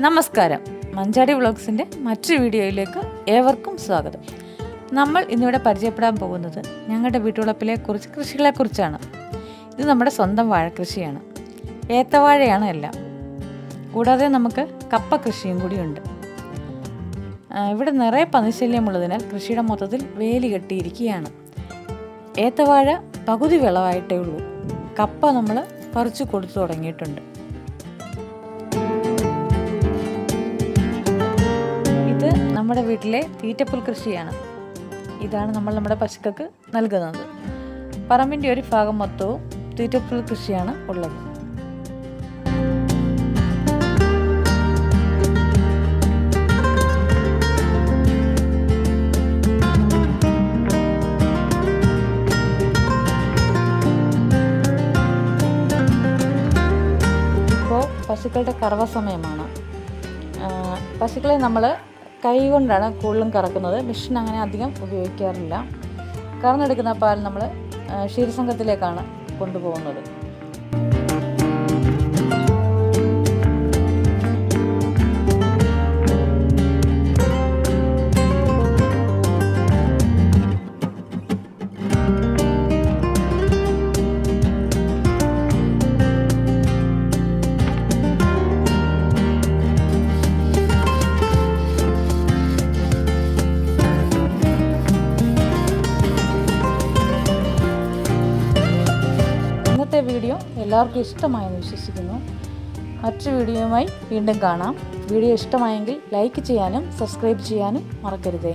നമസ്കാരം. മഞ്ചാടി വ്ളോഗ്സിൻ്റെ മറ്റൊരു വീഡിയോയിലേക്ക് ഏവർക്കും സ്വാഗതം. നമ്മൾ ഇന്നിവിടെ പരിചയപ്പെടാൻ പോകുന്നത് ഞങ്ങളുടെ വീട്ടുവളപ്പിലെ കുറച്ച് കൃഷികളെക്കുറിച്ചാണ്. ഇത് നമ്മുടെ സ്വന്തം വാഴക്കൃഷിയാണ്. ഏത്തവാഴയാണ് എല്ലാം. കൂടാതെ നമുക്ക് കപ്പ കൃഷിയും കൂടിയുണ്ട്. ഇവിടെ നിറയെ പന്നിശല്യമുള്ളതിനാൽ കൃഷിയുടെ മൊത്തത്തിൽ വേലി കെട്ടിയിരിക്കുകയാണ്. ഏത്തവാഴ പകുതി വിളവായിട്ടേ ഉള്ളൂ. കപ്പ നമ്മൾ പറിച്ചു കൊടുത്തു തുടങ്ങിയിട്ടുണ്ട്. ഇത് നമ്മുടെ വീട്ടിലെ തീറ്റപ്പുൽ കൃഷിയാണ്. ഇതാണ് നമ്മൾ നമ്മുടെ പശുക്കൾക്ക് നൽകുന്നത്. പറമ്പിൻ്റെ ഒരു ഭാഗം മൊത്തവും തീറ്റപ്പുൽ കൃഷിയാണ് ഉള്ളത്. ഇപ്പോൾ പശുക്കളുടെ കറവ സമയമാണ്. പശുക്കളെ നമ്മൾ കൈ കൊണ്ടാണ് കൂടുതലും കറക്കുന്നത്. മെഷീൻ അങ്ങനെ അധികം ഉപയോഗിക്കാറില്ല. കറന്നെടുക്കുന്ന പാൽ നമ്മൾ ക്ഷീരസംഘത്തിലേക്കാണ് കൊണ്ടുപോകുന്നത്. ഇന്നത്തെ വീഡിയോ എല്ലാവർക്കും ഇഷ്ടമായെന്ന് വിശ്വസിക്കുന്നു. മറ്റൊരു വീഡിയോയുമായി വീണ്ടും കാണാം. വീഡിയോ ഇഷ്ടമായെങ്കിൽ ലൈക്ക് ചെയ്യാനും സബ്സ്ക്രൈബ് ചെയ്യാനും മറക്കരുതേ.